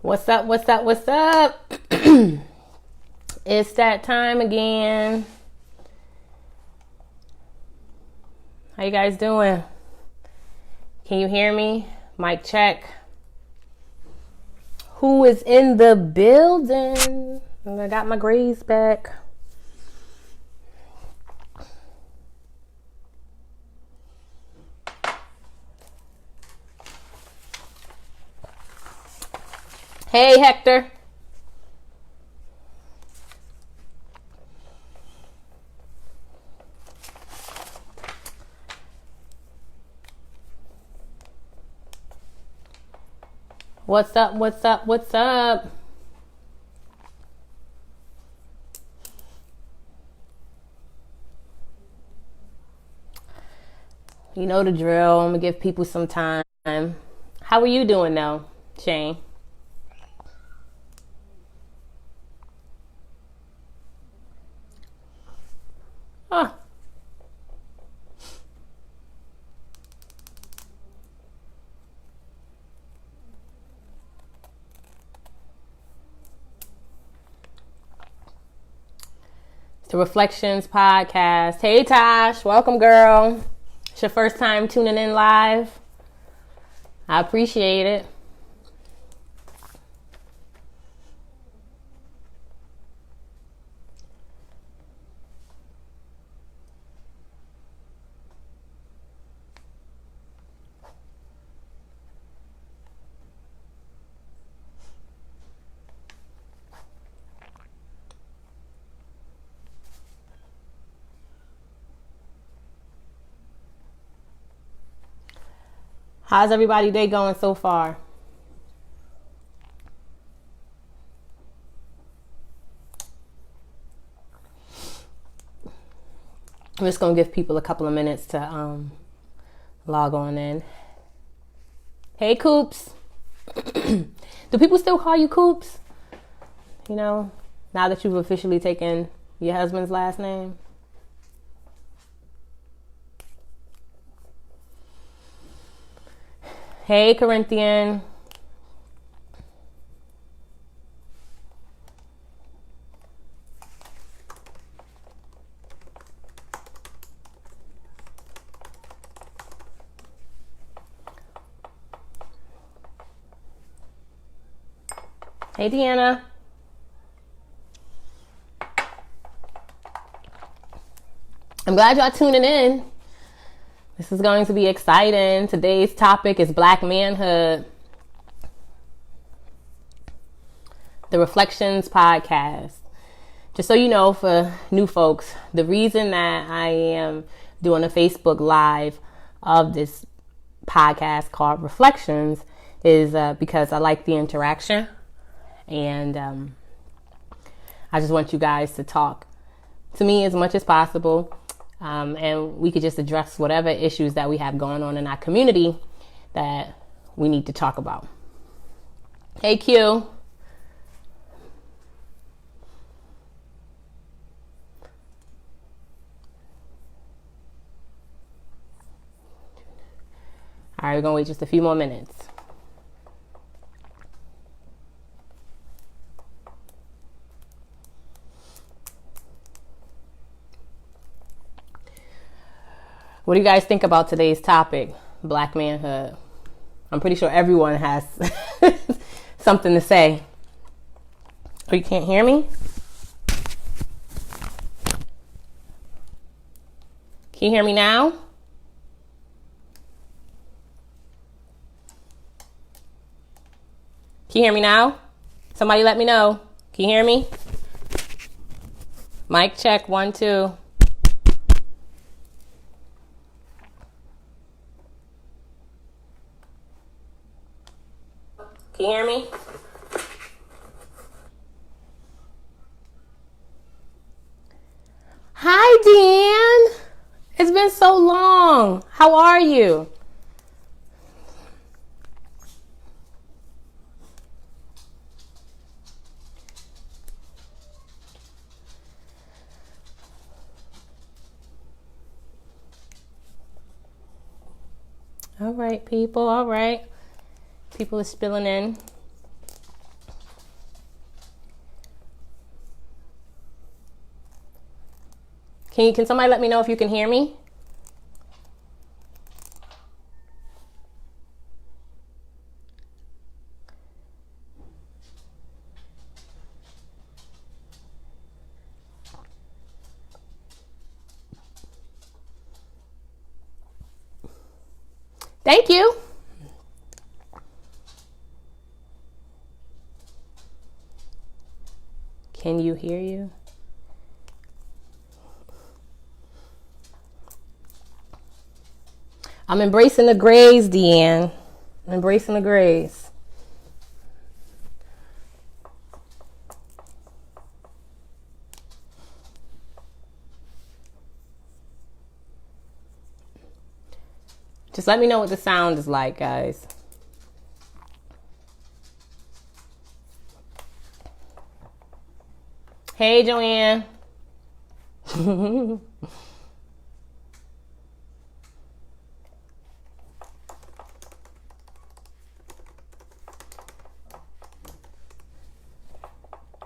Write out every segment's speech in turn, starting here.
What's up? What's up? What's up? It's that time again. How you guys doing? Can you hear me? Mic check. Who is in the building? I got my grades back. Hey, Hector. What's up? What's up? What's up? You know the drill. I'm going to give people some time. How are you doing though, Shane? Huh. It's the Reflections Podcast. Hey, Tosh. Welcome, girl. It's your first time tuning in live. I appreciate it. How's everybody's day going so far? I'm just going to give people a couple of minutes to log on in. Hey, Coops. Do people still call you Coops? You know, now that you've officially taken your husband's last name? Hey, Corinthian. Hey, Deanna. I'm glad y'all tuning in. This is going to be exciting. Today's topic is Black Manhood. The Reflections Podcast. Just so you know, for new folks, the reason that I am doing a Facebook Live of this podcast called Reflections is because I like the interaction. And I just want you guys to talk to me as much as possible. And we could just address whatever issues that we have going on in our community that we need to talk about. Hey, Q. All right, we're going to wait just a few more minutes. What do you guys think about today's topic, Black Manhood? I'm pretty sure everyone has something to say. Oh, you can't hear me? Can you hear me now? Can you hear me now? Somebody let me know. Can you hear me? Mic check, 1, 2. Can you hear me? Hi, Dan. It's been so long. How are you? All right, people. All right. People are spilling in. Can somebody let me know if you can hear me? Thank you. Can you hear you? I'm embracing the grays, Deanne. I'm embracing the grays. Just let me know what the sound is like, guys. Hey, Joanne.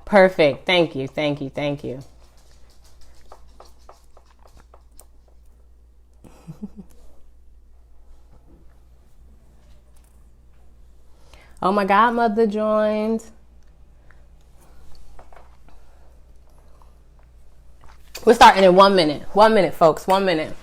Perfect. Thank you. Thank you. Thank you. Oh, my godmother joined. We're starting in 1 minute. 1 minute, folks. 1 minute.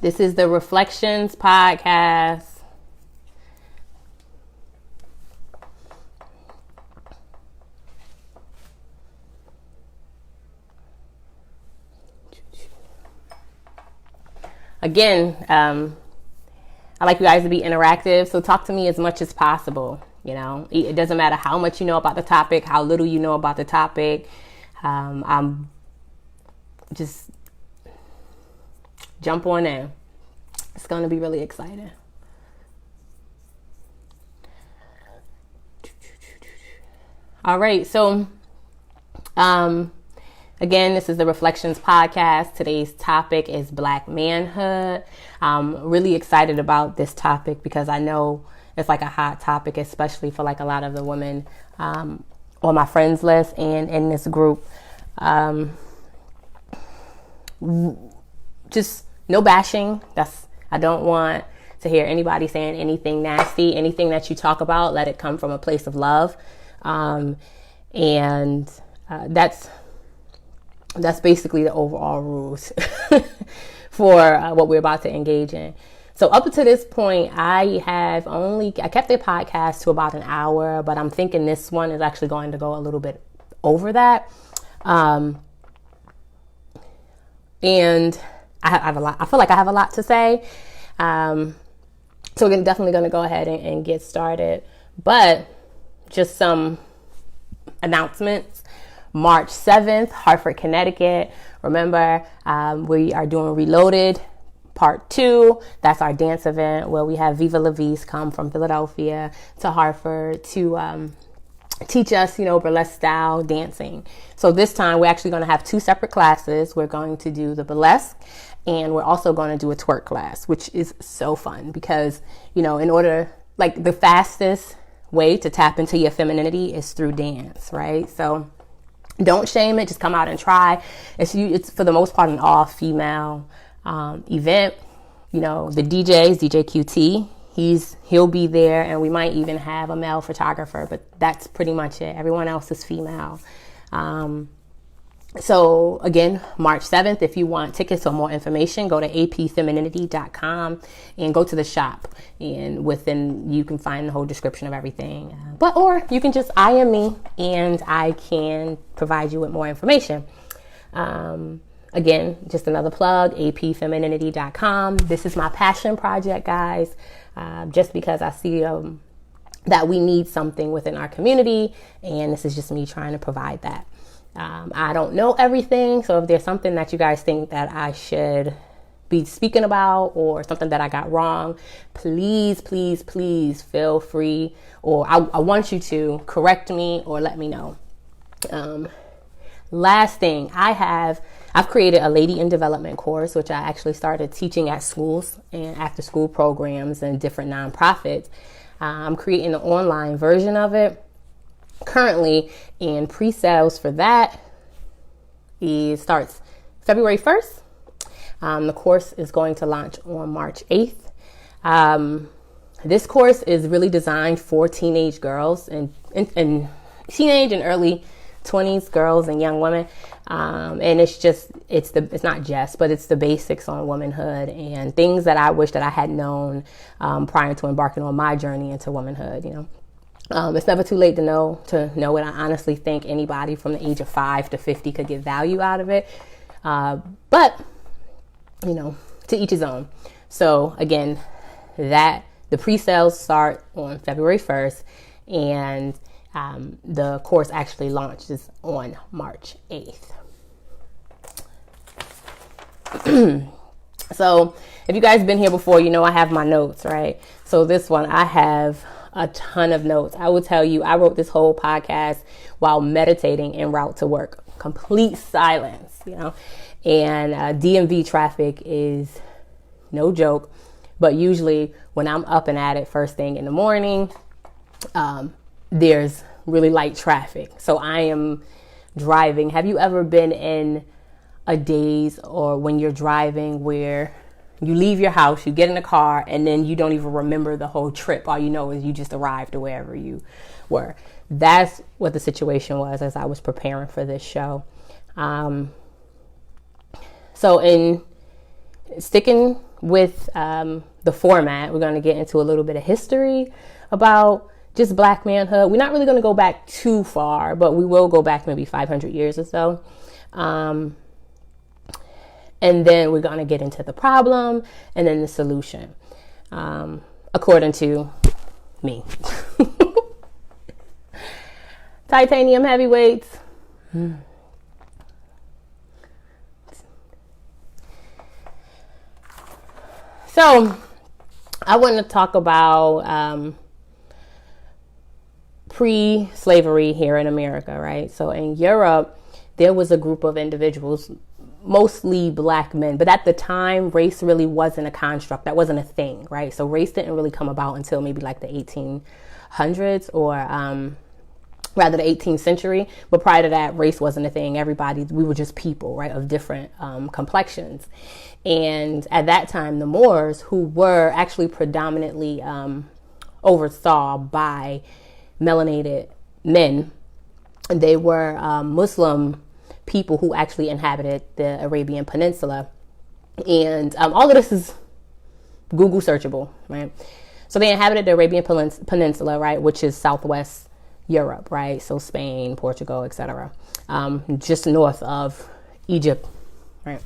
This is the Reflections podcast. Again, I like you guys to be interactive, so talk to me as much as possible. You know, it doesn't matter how much you know about the topic, how little you know about the topic. I'm just jump on in. It's going to be really exciting. All right. So, again, this is the Reflections podcast. Today's topic is Black manhood. I'm really excited about this topic because I know it's like a hot topic, especially for like a lot of the women on my friends list and in this group. Just no bashing. I don't want to hear anybody saying anything nasty. Anything that you talk about, let it come from a place of love. And that's basically the overall rules for what we're about to engage in. So up to this point, I kept the podcast to about an hour, but I'm thinking this one is actually going to go a little bit over that. And I feel like I have a lot to say. So we're definitely going to go ahead and get started. But just some announcements. March 7th, Hartford, Connecticut. Remember, we are doing Reloaded Part 2. That's our dance event where we have Viva La Vis come from Philadelphia to Hartford to teach us, burlesque style dancing. So this time we're actually going to have 2 separate classes. We're going to do the burlesque and we're also going to do a twerk class, which is so fun because, in order, like the fastest way to tap into your femininity is through dance, right? So don't shame it. Just come out and try. It's for the most part an all female event. The DJs, DJ QT, he'll be there, and we might even have a male photographer, but that's pretty much it. Everyone else is female. So again, March 7th, if you want tickets or more information, go to apfemininity.com and go to the shop, and within you can find the whole description of everything. Or you can just IM me and I can provide you with more information. Again, just another plug, apfemininity.com. This is my passion project, guys. Just because I see that we need something within our community, and this is just me trying to provide that. I don't know everything, so if there's something that you guys think that I should be speaking about or something that I got wrong, please, please, please feel free, or I want you to correct me or let me know. Last thing, I've created a Lady in Development course, which I actually started teaching at schools and after school programs and different nonprofits. I'm creating an online version of it currently, and pre-sales for that starts February 1st. The course is going to launch on March 8th. This course is really designed for teenage girls and teenage and early 20s girls and young women. And it's the basics on womanhood and things that I wish that I had known prior to embarking on my journey into womanhood. It's never too late to know it. I honestly think anybody from the age of 5 to 50 could get value out of it. But to each his own. So again, the pre-sales start on February 1st, and the course actually launches on March 8th. So if you guys been here before, I have my notes, right? So this one, I have a ton of notes. I will tell you, I wrote this whole podcast while meditating en route to work. Complete silence, and DMV traffic is no joke. But usually when I'm up and at it first thing in the morning, there's really light traffic. So I am driving. Have you ever been in a daze or when you're driving where you leave your house, you get in a car, and then you don't even remember the whole trip? All you know is you just arrived to wherever you were. That's what the situation was as I was preparing for this show. So in sticking with the format, we're going to get into a little bit of history about just Black manhood. We're not really going to go back too far, but we will go back maybe 500 years or so. And then we're going to get into the problem and then the solution, according to me. Titanium heavyweights. So I want to talk about pre-slavery here in America, right? So in Europe, there was a group of individuals, mostly Black men, but at the time, race really wasn't a construct. That wasn't a thing, right? So race didn't really come about until maybe like the 1800s or rather the 18th century. But prior to that, race wasn't a thing. We were just people, right, of different complexions. And at that time, the Moors, who were actually predominantly oversaw by melanated men, they were Muslim people who actually inhabited the Arabian Peninsula. And all of this is Google searchable, right? So they inhabited the Arabian Peninsula, right, which is southwest Europe, right? So Spain, Portugal, etc. Just north of Egypt, right?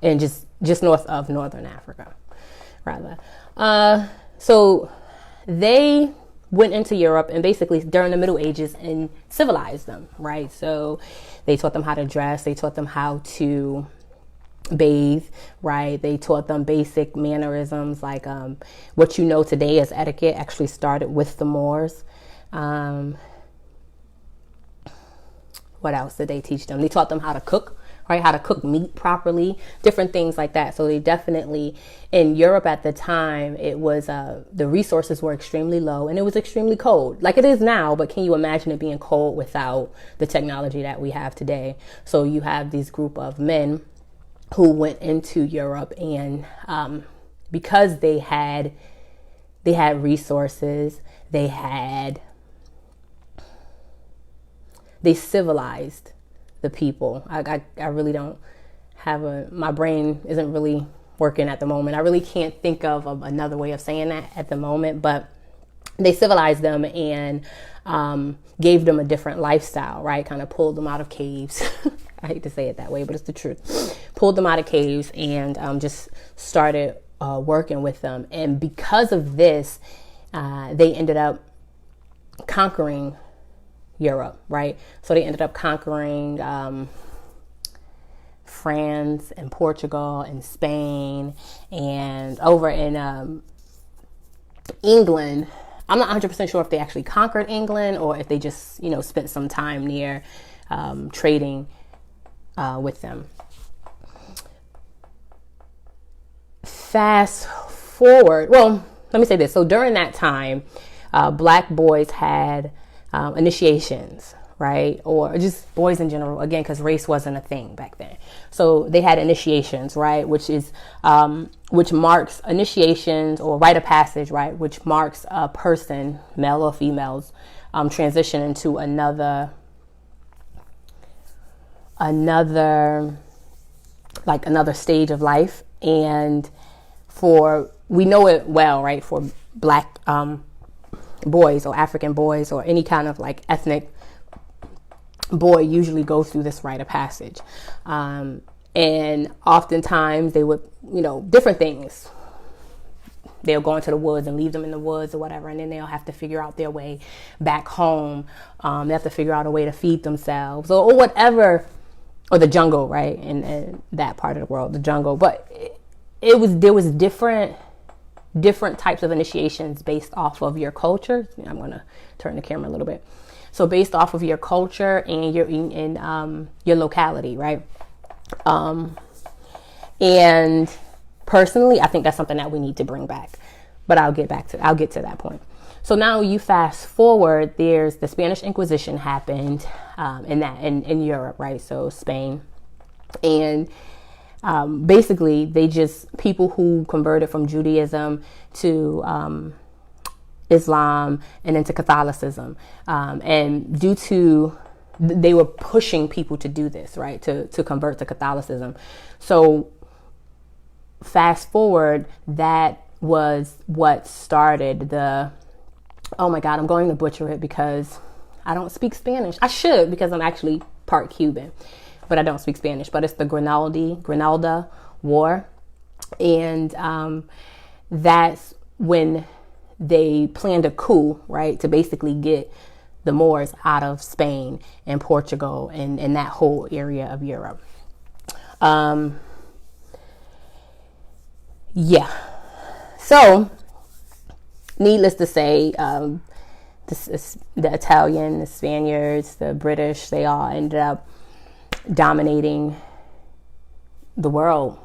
And just north of Northern Africa, rather. So they went into Europe and basically during the Middle Ages and civilized them, right? So they taught them how to dress. They taught them how to bathe, right? They taught them basic mannerisms like what you know today as etiquette actually started with the Moors. What else did they teach them? They taught them how to cook, right? How to cook meat properly, different things like that. So they definitely, in Europe at the time, it was, the resources were extremely low and it was extremely cold, like it is now, but can you imagine it being cold without the technology that we have today? So you have these group of men who went into Europe and, because they had resources, they civilized the people. I really don't have my brain isn't really working at the moment. I really can't think of another way of saying that at the moment, but they civilized them and gave them a different lifestyle, right? Kind of pulled them out of caves. I hate to say it that way, but it's the truth. Pulled them out of caves and just started working with them. And because of this, they ended up conquering Europe, right? So they ended up conquering France and Portugal and Spain and over in England. I'm not 100% sure if they actually conquered England or if they just, spent some time near trading with them. Fast forward. Well, let me say this. So during that time, black boys had initiations, right? Or just boys in general, again, because race wasn't a thing back then. So they had initiations, right? Which marks initiations or rite of passage, right? Which marks a person, male or females, transition into another stage of life. And we know it well, right? For black boys or African boys or any kind of like ethnic boy usually goes through this rite of passage. And oftentimes they would, different things. They'll go into the woods and leave them in the woods or whatever. And then they'll have to figure out their way back home. They have to figure out a way to feed themselves or whatever, or the jungle, right? In that part of the world, the jungle. But there was different types of initiations based off of your culture. I'm going to turn the camera a little bit. So based off of your culture and your locality, right? And personally, I think that's something that we need to bring back. But I'll get to that point. So now you fast forward, there's the Spanish Inquisition happened in Europe, right? So Spain. And basically people who converted from Judaism to Islam and into Catholicism. And due to, they were pushing people to do this, right? To convert to Catholicism. So fast forward, that was what started oh my God, I'm going to butcher it because I don't speak Spanish. I should, because I'm actually part Cuban, but I don't speak Spanish. But it's the Grenada War. And that's when they planned a coup, right, to basically get the Moors out of Spain and Portugal and that whole area of Europe. So, needless to say, the Italian, the Spaniards, the British, they all ended up dominating the world,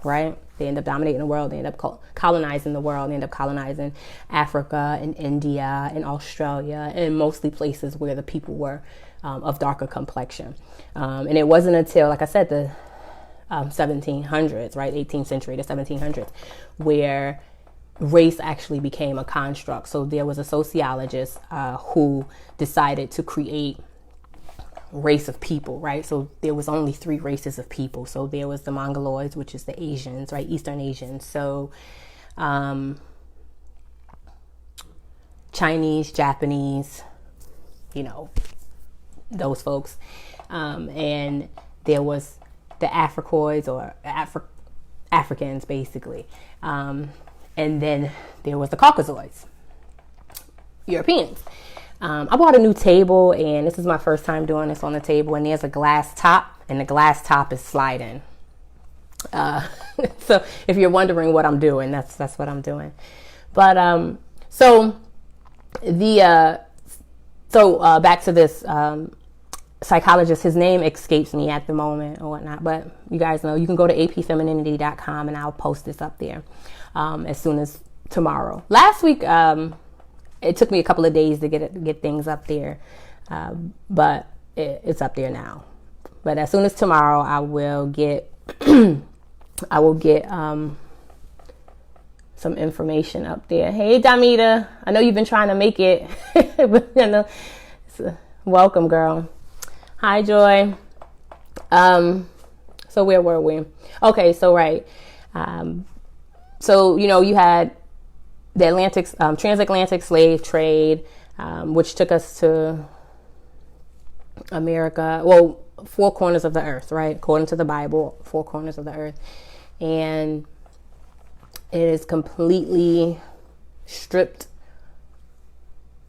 right? They end up dominating the world. They end up colonizing the world. They end up colonizing Africa and India and Australia and mostly places where the people were of darker complexion. And it wasn't until, like I said, the 1700s, right, 18th century to 1700s, where race actually became a construct. So there was a sociologist who decided to create race of people, right? So there was only 3 races of people. So there was the Mongoloids, which is the Asians, right? Eastern Asians. So Chinese, Japanese, those folks. And there was the Africoids or Africans, basically. And then there was the Caucasoids, Europeans. I bought a new table, and this is my first time doing this on the table, and there's a glass top, and the glass top is sliding. So if you're wondering what I'm doing, that's what I'm doing. But back to this psychologist. His name escapes me at the moment or whatnot, but you guys know you can go to apfemininity.com, and I'll post this up there as soon as tomorrow. Last week, it took me a couple of days to get things up there, but it's up there now. But as soon as tomorrow, I will get some information up there. Hey, Damita, I know you've been trying to make it. Welcome, girl. Hi, Joy. So where were we? Okay, so right. So you had the transatlantic slave trade, which took us to America. Well, 4 corners of the earth, right? According to the Bible, 4 corners of the earth. And it has completely stripped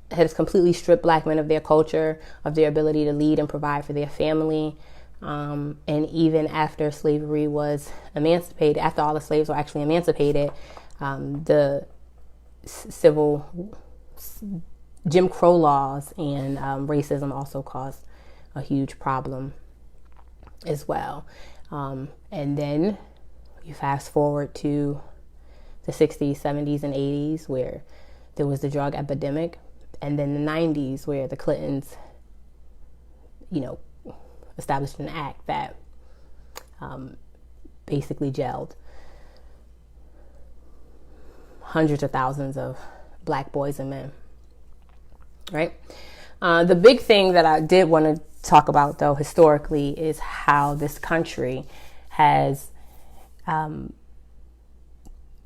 black men of their culture, of their ability to lead and provide for their family. And even after slavery was emancipated, after all the slaves were actually emancipated, the civil Jim Crow laws and racism also caused a huge problem as well. And then you fast forward to the 60s, 70s, and 80s, where there was the drug epidemic, and then the 90s, where the Clintons, established an act that basically jailed hundreds of thousands of black boys and men, right? The big thing that I did want to talk about, though, historically, is how this country has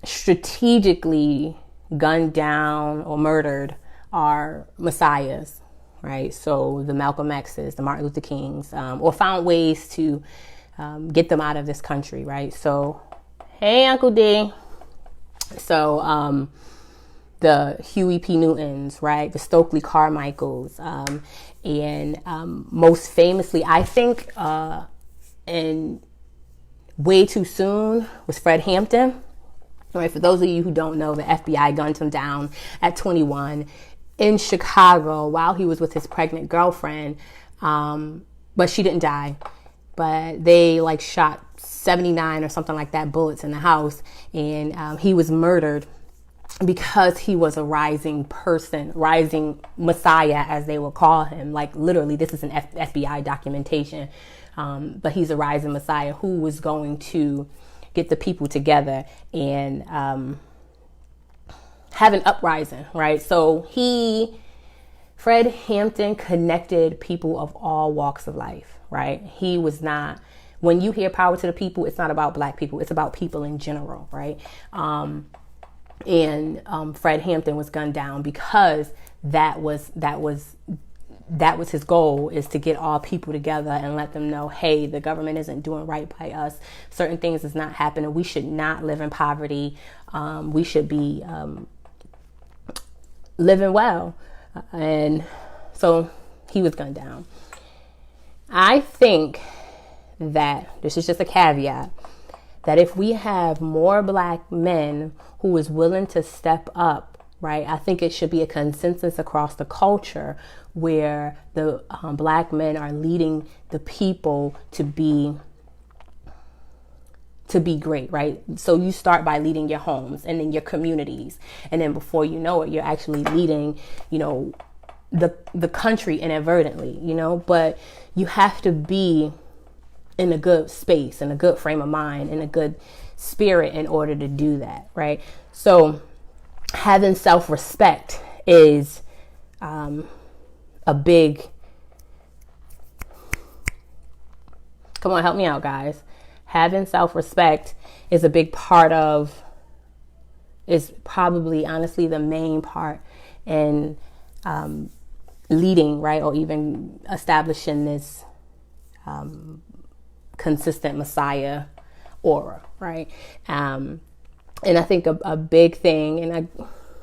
strategically gunned down or murdered our messiahs, right? So the Malcolm X's, the Martin Luther Kings, or found ways to get them out of this country, right? So, hey, Uncle D. So the Huey P. Newtons, right? The Stokely Carmichaels, and most famously, I think, and way too soon, was Fred Hampton. Right, for those of you who don't know, the FBI gunned him down at 21 in Chicago while he was with his pregnant girlfriend. But she didn't die. But they shot 79 or something like that bullets in the house. And he was murdered because he was a rising person, rising messiah, as they will call him. Literally, this is an FBI documentation. But he's a rising messiah who was going to get the people together and have an uprising, right? So Fred Hampton connected people of all walks of life, right? He was not, when you hear power to the people, it's not about black people, it's about people in general, right? And Fred Hampton was gunned down because that was his goal, is to get all people together and let them know, hey, the government isn't doing right by us. Certain things is not happening. We should not live in poverty. We should be living well. And so he was gunned down. I think that, this is just a caveat, that if we have more black men who is willing to step up, right, I think it should be a consensus across the culture where the black men are leading the people to be great, right? So you start by leading your homes and then your communities. And then before you know it, you're actually leading, the country inadvertently, but you have to be in a good space, in a good frame of mind, in a good spirit in order to do that, right? So having self-respect is a big, come on, help me out, guys. Having self-respect is a big part of, is probably honestly the main part in leading, right? Or even establishing this consistent Messiah aura, right? And I think a big thing, and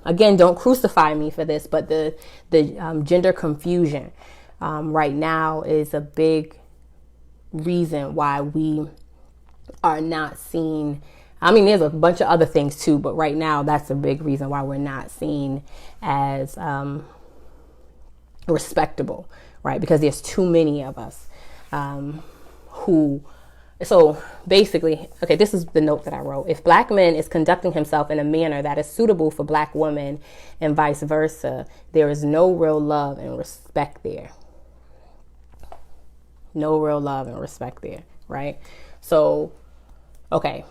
again, don't crucify me for this, but the gender confusion right now is a big reason why we are not seen. I mean, there's a bunch of other things too, but right now that's a big reason why we're not seen as respectable, right? Because there's too many of us so basically, okay, this is the note that I wrote. If black man is conducting himself in a manner that is suitable for black women and vice versa, there is no real love and respect there. No real love and respect there, right? So, okay.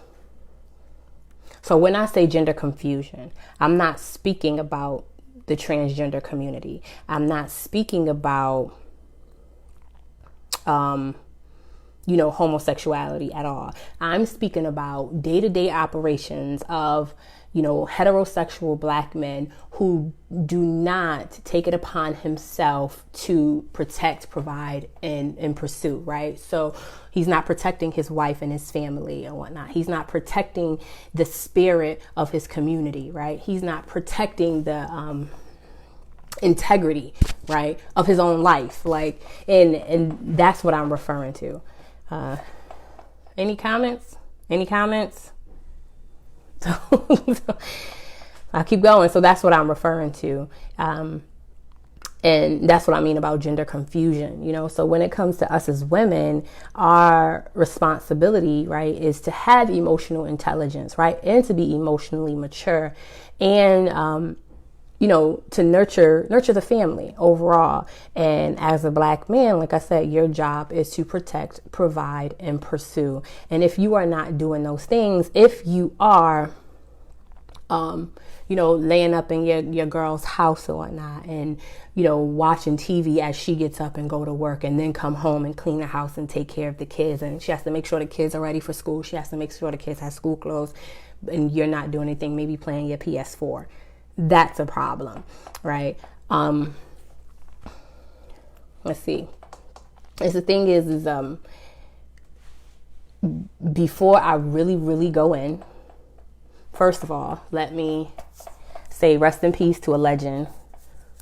So when I say gender confusion, I'm not speaking about the transgender community. I'm not speaking about homosexuality at all. I'm speaking about day-to-day operations of, heterosexual black men who do not take it upon himself to protect, provide, and pursue, right? So he's not protecting his wife and his family and whatnot. He's not protecting the spirit of his community, right? He's not protecting the integrity, right, of his own life. And that's what I'm referring to. Any comments? So I'll keep going. So that's what I'm referring to. And that's what I mean about gender confusion, So when it comes to us as women, our responsibility, right, is to have emotional intelligence, right, and to be emotionally mature, and to nurture the family overall. And as a Black man, like I said, your job is to protect, provide, and pursue. And if you are not doing those things, if you are laying up in your girl's house or whatnot, and, watching TV as she gets up and go to work, and then come home and clean the house and take care of the kids. And she has to make sure the kids are ready for school. She has to make sure the kids have school clothes, and you're not doing anything, maybe playing your PS4. That's a problem, right? Let's see. As the thing is before I really go in, first of all, let me say rest in peace to a legend,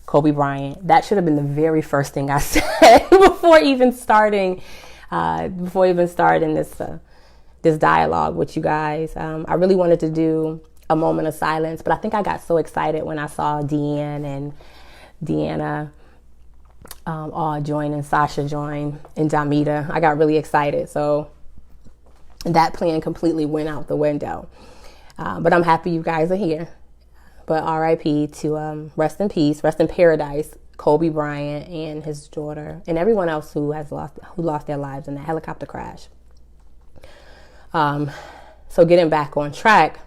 Kobe Bryant. That should have been the very first thing I said before even starting this dialogue with you guys. I really wanted to do a moment of silence, but I think I got so excited when I saw Deanne and Deanna all join, and Sasha join, and Jamita. I got really excited. So that plan completely went out the window. But I'm happy you guys are here. But R.I.P. to rest in peace, rest in paradise, Kobe Bryant and his daughter, and everyone else who lost their lives in that helicopter crash. So getting back on track.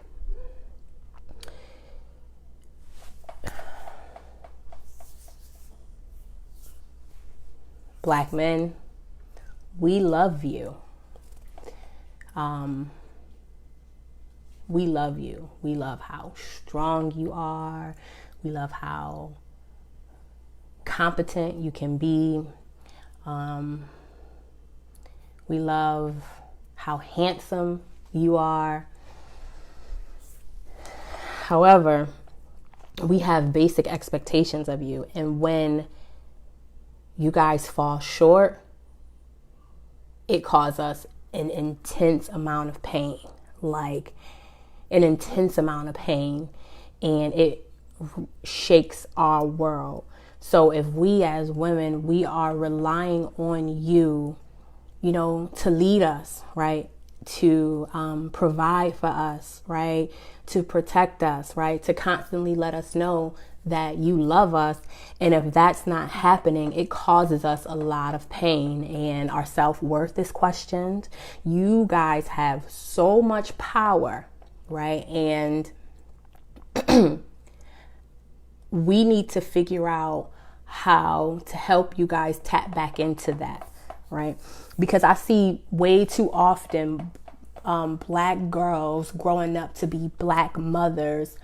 Black men, we love you. We love you. We love how strong you are. We love how competent you can be. We love how handsome you are. However, we have basic expectations of you. And when you guys fall short, it causes us an intense amount of pain. Like an intense amount of pain, and it shakes our world. So if we as women, we are relying on you, to lead us, right? To provide for us, right? To protect us, right? To constantly let us know that you love us. And if that's not happening, it causes us a lot of pain, and our self-worth is questioned. You guys have so much power, right? And we need to figure out how to help you guys tap back into that, right? Because I see way too often Black girls growing up to be Black mothers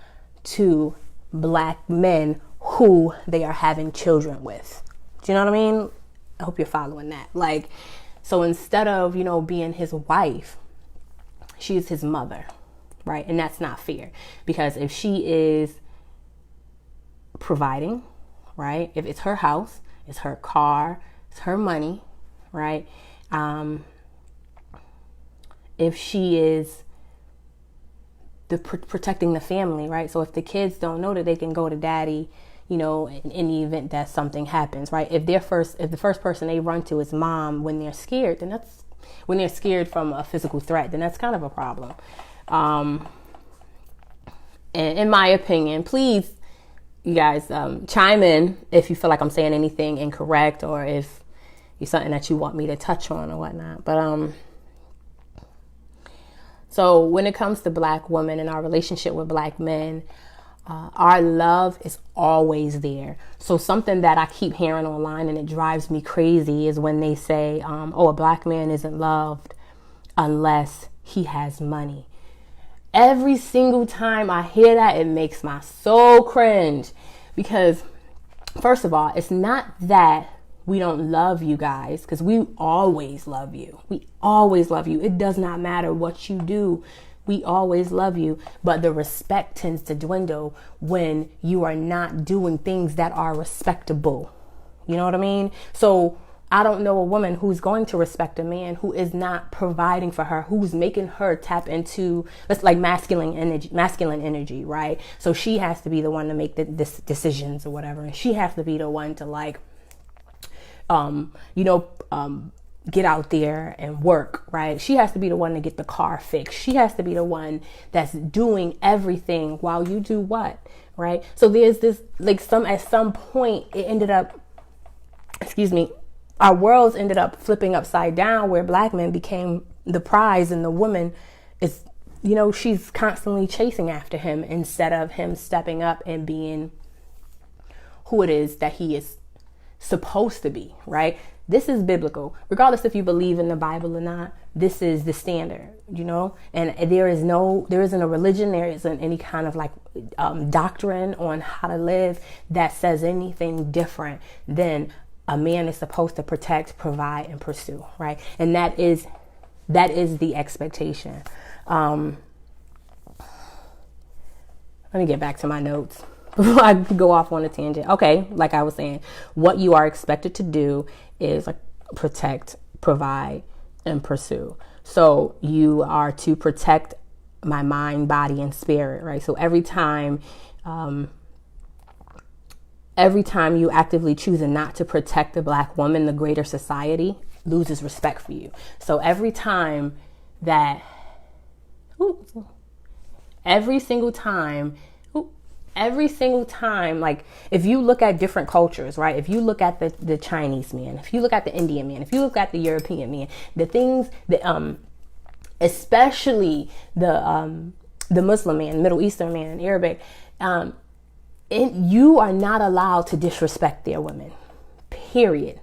to Black men who they are having children with. Do you know what I mean? I hope you're following that. Like, so instead of, being his wife, she's his mother, right? And that's not fair, because if she is providing, right? If it's her house, it's her car, it's her money, right? If she is protecting the family, right? So if the kids don't know that they can go to daddy, in the event that something happens, right? If the first person they run to is mom when they're scared, then when they're scared from a physical threat, then that's kind of a problem. And in my opinion, please, you guys, chime in if you feel like I'm saying anything incorrect, or if it's something that you want me to touch on or whatnot. But so when it comes to Black women and our relationship with Black men, our love is always there. So something that I keep hearing online, and it drives me crazy, is when they say, a Black man isn't loved unless he has money. Every single time I hear that, it makes my soul cringe. Because first of all, it's not that we don't love you guys, because we always love you. We always love you. It does not matter what you do. We always love you. But the respect tends to dwindle when you are not doing things that are respectable. You know what I mean? So I don't know a woman who's going to respect a man who is not providing for her, who's making her tap into, it's like masculine energy, right? So she has to be the one to make the decisions or whatever. And she has to be the one to like, get out there and work, right? She has to be the one to get the car fixed. She has to be the one that's doing everything while you do what, right? So there's this, like at some point it ended up, our worlds ended up flipping upside down where black men became the prize and the woman is, she's constantly chasing after him instead of him stepping up and being who it is that he is supposed to be, right? This is biblical. Regardless if you believe in the Bible or not, this is the standard, and there isn't a religion, there isn't any kind of like doctrine on how to live that says anything different than a man is supposed to protect, provide, and pursue, right? And that is the expectation. Let me get back to my notes before I go off on a tangent. Okay, like I was saying, what you are expected to do is like protect, provide, and pursue. So you are to protect my mind, body, and spirit, right? So every time you actively choose not to protect the black woman, the greater society loses respect for you. So every single time, like if you look at different cultures, right? If you look at the Chinese man, if you look at the Indian man, if you look at the European man, the things that, especially the Muslim man, Middle Eastern man, and Arabic, you are not allowed to disrespect their women, period.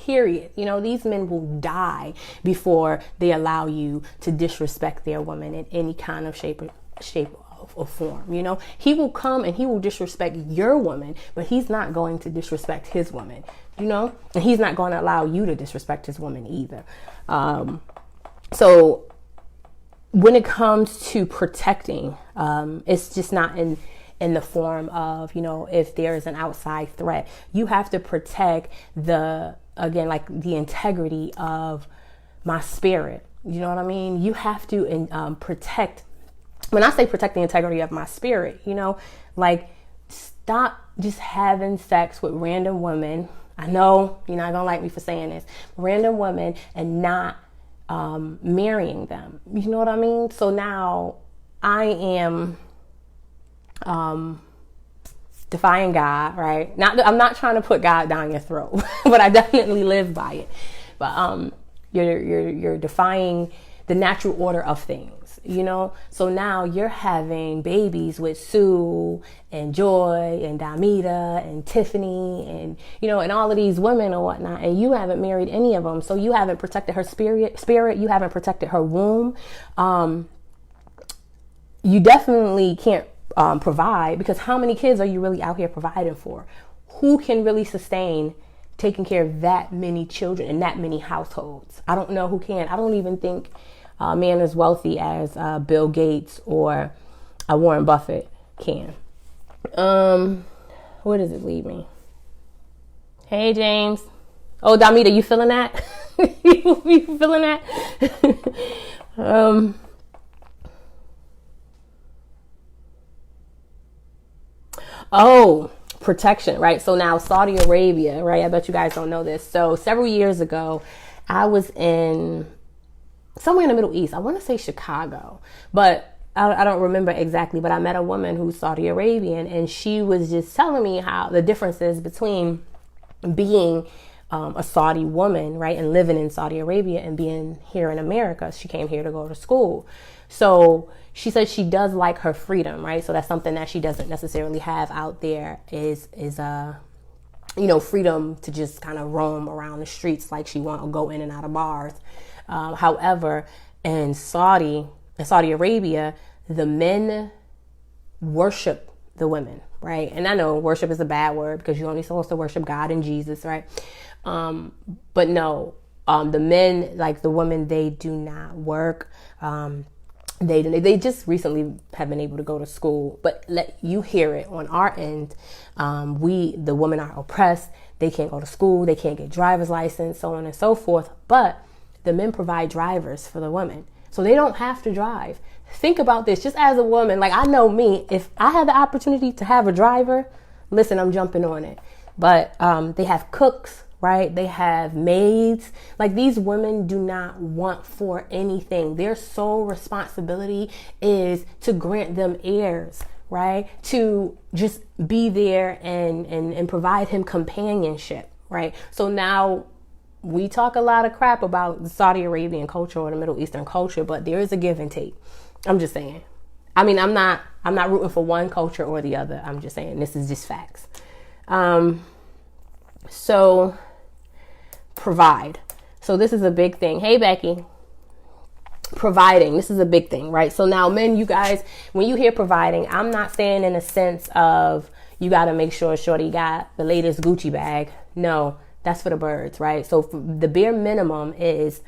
These men will die before they allow you to disrespect their woman in any kind of shape or form. He will come and he will disrespect your woman, but he's not going to disrespect his woman, and he's not going to allow you to disrespect his woman either. So when it comes to protecting, it's just not in the form of, if there is an outside threat, you have to protect the integrity of my spirit. You know what I mean? You have to protect. When I say protect the integrity of my spirit, like stop just having sex with random women. I know you're not gonna like me for saying this, random women, and not marrying them. You know what I mean? So now I am defying God, right? I'm not trying to put God down your throat, but I definitely live by it. But you're defying the natural order of things. So now you're having babies with Sue and Joy and Damita and Tiffany and, and all of these women and whatnot. And you haven't married any of them. So you haven't protected her spirit. You haven't protected her womb. You definitely can't provide, because how many kids are you really out here providing for? Who can really sustain taking care of that many children in that many households? I don't know who can. I don't even think a man as wealthy as Bill Gates or Warren Buffett can. Where does it leave me? Hey, James. Oh, Damita, you feeling that? you feeling that? Protection, right? So now Saudi Arabia, right? I bet you guys don't know this. So several years ago, I was in somewhere in the Middle East. I want to say Chicago, but I don't remember exactly. But I met a woman who's Saudi Arabian, and she was just telling me how the differences between being a Saudi woman, right, and living in Saudi Arabia and being here in America. She came here to go to school. So she said she does like her freedom, right? So that's something that she doesn't necessarily have out there is freedom to just kind of roam around the streets like she want to go in and out of bars. However, in Saudi Arabia, the men worship the women, right? And I know worship is a bad word because you're only supposed to worship God and Jesus, right? But no, the men, like the women, they do not work. They just recently have been able to go to school, but let you hear it on our end. The women are oppressed. They can't go to school. They can't get driver's license, so on and so forth. But the men provide drivers for the women, so they don't have to drive. Think about this, just as a woman. Like, I know me, if I had the opportunity to have a driver, listen, I'm jumping on it. But they have cooks, right? They have maids. Like, these women do not want for anything. Their sole responsibility is to grant them heirs, right? To just be there and provide him companionship, right? So now we talk a lot of crap about the Saudi Arabian culture or the Middle Eastern culture, but there is a give and take. I'm just saying. I mean, I'm not rooting for one culture or the other. I'm just saying this is just facts. So provide. So this is a big thing. Hey, Becky. Providing. This is a big thing, right? So now, men, you guys, when you hear providing, I'm not saying in a sense of you got to make sure shorty got the latest Gucci bag. No, that's for the birds, right? So the bare minimum is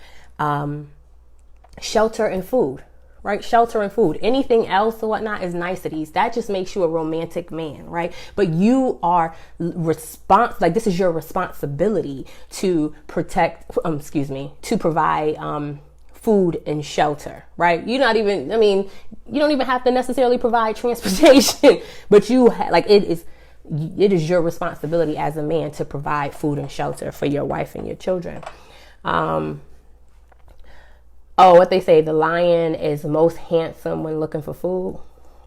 shelter and food, right? Shelter and food. Anything else or whatnot is niceties. That just makes you a romantic man, right? But you are this is your responsibility to protect, to provide food and shelter, right? You don't even have to necessarily provide transportation, but it is your responsibility as a man to provide food and shelter for your wife and your children. What they say, the lion is most handsome when looking for food,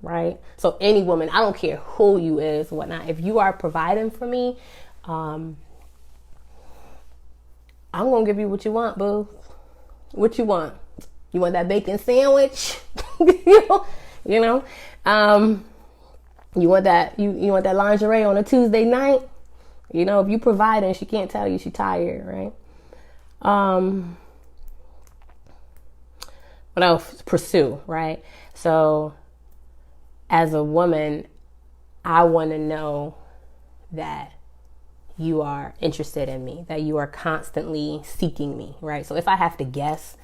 right? So any woman, I don't care who you is, whatnot, if you are providing for me, I'm going to give you what you want, boo. What you want? You want that bacon sandwich? You want that you want that lingerie on a Tuesday night? If you provide and she can't tell you she's tired, right? What else? Pursue, right? So as a woman, I want to know that you are interested in me, that you are constantly seeking me, right? So if I have to guess,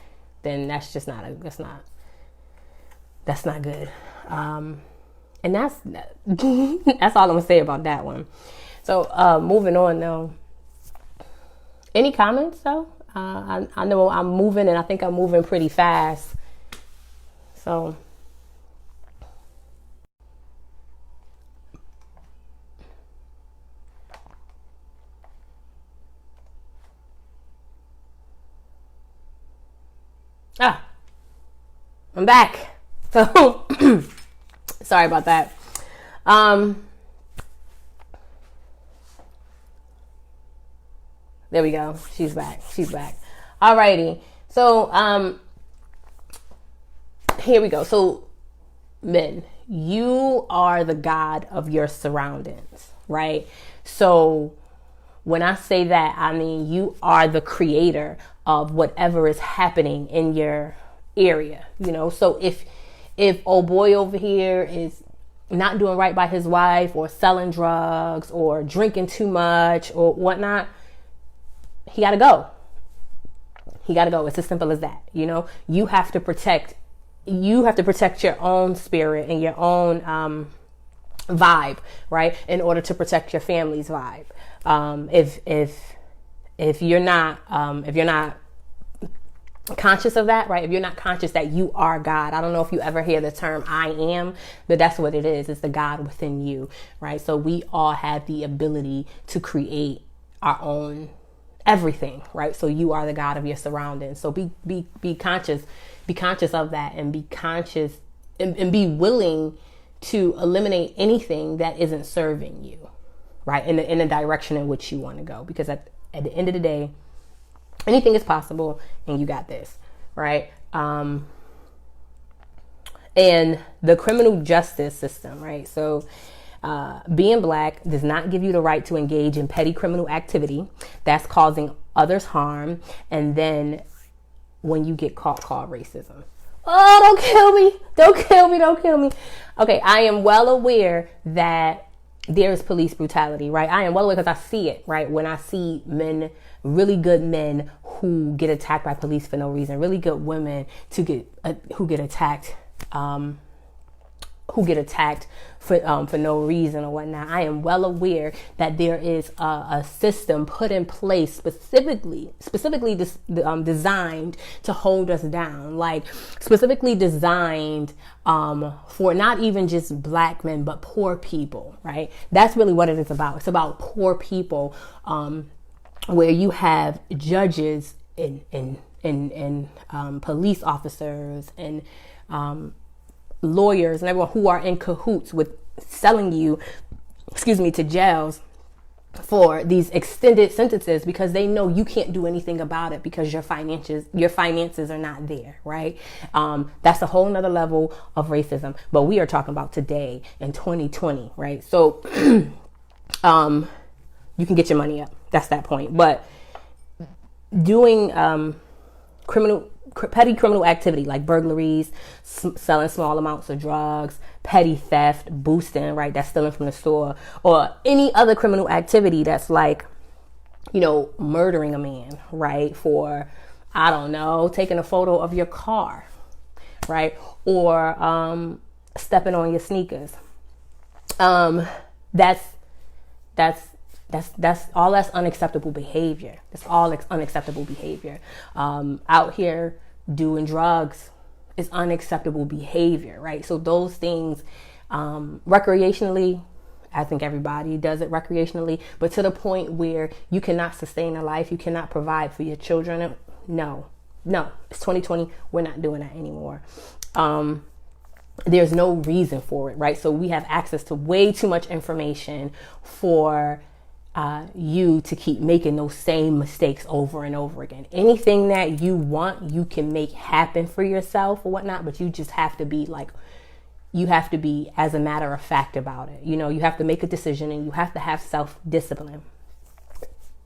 then that's not good. And that's that's all I'm gonna say about that one. So moving on though. Any comments though? I know I'm moving, and I think I'm moving pretty fast. So I'm back. So sorry about that. There we go. She's back. Alrighty. So here we go. So men, you are the god of your surroundings, right? So when I say that, I mean you are the creator of whatever is happening in your area, So if old boy over here is not doing right by his wife, or selling drugs, or drinking too much, or whatnot, he got to go. It's as simple as that. You have to protect your own spirit and your own vibe, right? In order to protect your family's vibe. If you're not conscious of that, right? If you're not conscious that you are God, I don't know if you ever hear the term I am, but that's what it is. It's the God within you, right? So we all have the ability to create our own everything, right? So you are the God of your surroundings. So be conscious of that, and be conscious and be willing to eliminate anything that isn't serving you, right? In the direction in which you want to go, because at the end of the day, anything is possible, and you got this, right? And the criminal justice system, right? So being black does not give you the right to engage in petty criminal activity that's causing others harm, and then when you get caught, called racism. Oh, don't kill me. Okay, I am well aware that there is police brutality, right? I am well aware, because I see it, right? When I see men, really good men who get attacked by police for no reason, really good women who get attacked who get attacked for no reason or whatnot. I am well aware that there is a system put in place specifically designed to hold us down, like specifically designed for not even just black men, but poor people, right? That's really what it is about. It's about poor people, where you have judges and police officers and lawyers and everyone who are in cahoots with selling you, to jails for these extended sentences because they know you can't do anything about it because your finances are not there, right? That's a whole nother level of racism. But we are talking about today in 2020, right? So you can get your money up. That's that point. But doing petty criminal activity like burglaries, selling small amounts of drugs, petty theft, boosting, right? That's stealing from the store, or any other criminal activity that's like, murdering a man, right? For, I don't know, taking a photo of your car, right? Or stepping on your sneakers. That's unacceptable behavior. That's all unacceptable behavior. Out here doing drugs is unacceptable behavior, right? So those things, recreationally, I think everybody does it recreationally, but to the point where you cannot sustain a life, you cannot provide for your children. No, it's 2020. We're not doing that anymore. There's no reason for it, right? So we have access to way too much information for you to keep making those same mistakes over and over again. Anything that you want, you can make happen for yourself or whatnot, but you just have to be as a matter of fact about it. You have to make a decision and you have to have self-discipline.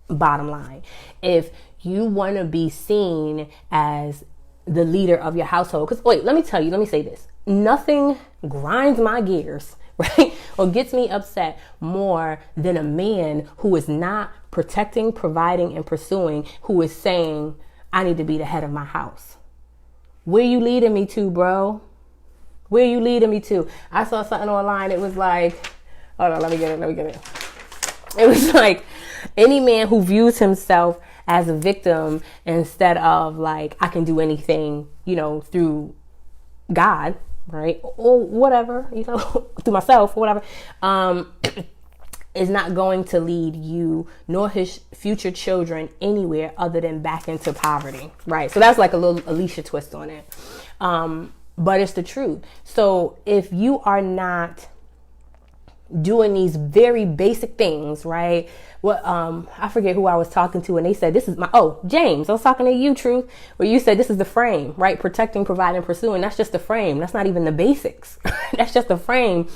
Bottom line, if you want to be seen as the leader of your household, because let me say this. Nothing grinds my gears, right? Or gets me upset more than a man who is not protecting, providing, and pursuing, who is saying, I need to be the head of my house. Where you leading me to, bro? Where you leading me to? I saw something online. It was like, hold on, let me get it. It was like, any man who views himself as a victim instead of like, I can do anything, through God, right? Or whatever, through myself or whatever, is not going to lead you nor his future children anywhere other than back into poverty, right? So that's like a little Alicia twist on it. But it's the truth. So if you are not doing these very basic things, right? I forget who I was talking to, and they said, James, I was talking to you, Truth, where you said this is the frame, right? Protecting, providing, pursuing. That's just the frame. That's not even the basics. That's just the frame.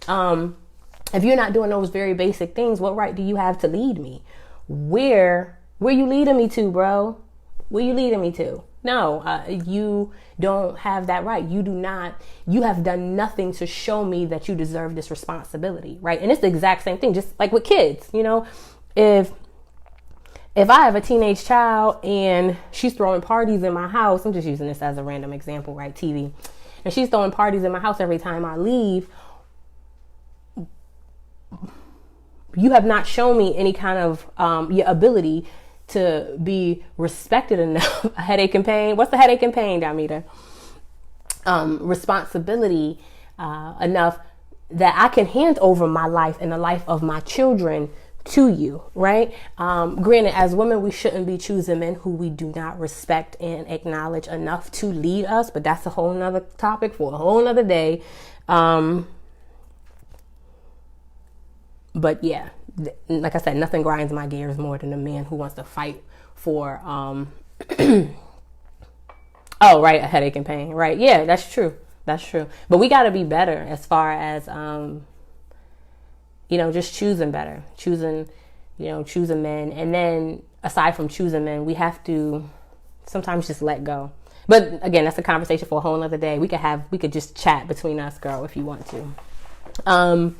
If you're not doing those very basic things, what right do you have to lead me? Where you leading me to, bro? Where you leading me to? No, you don't have that right. You have done nothing to show me that you deserve this responsibility, right? And it's the exact same thing, just like with kids, if I have a teenage child and she's throwing parties in my house, I'm just using this as a random example, right? TV, and she's throwing parties in my house every time I leave. You have not shown me any kind of your ability to be respected enough. Headache and pain. What's the headache and pain, Damita? Responsibility enough that I can hand over my life and the life of my children to you, right? Granted, as women, we shouldn't be choosing men who we do not respect and acknowledge enough to lead us, but that's a whole nother topic for a whole nother day. But yeah, like I said, nothing grinds my gears more than a man who wants to fight for, a headache and pain, right? Yeah, that's true. But we got to be better as far as, just choosing better, choosing men. And then aside from choosing men, we have to sometimes just let go. But again, that's a conversation for a whole nother day. We could just chat between us, girl, if you want to.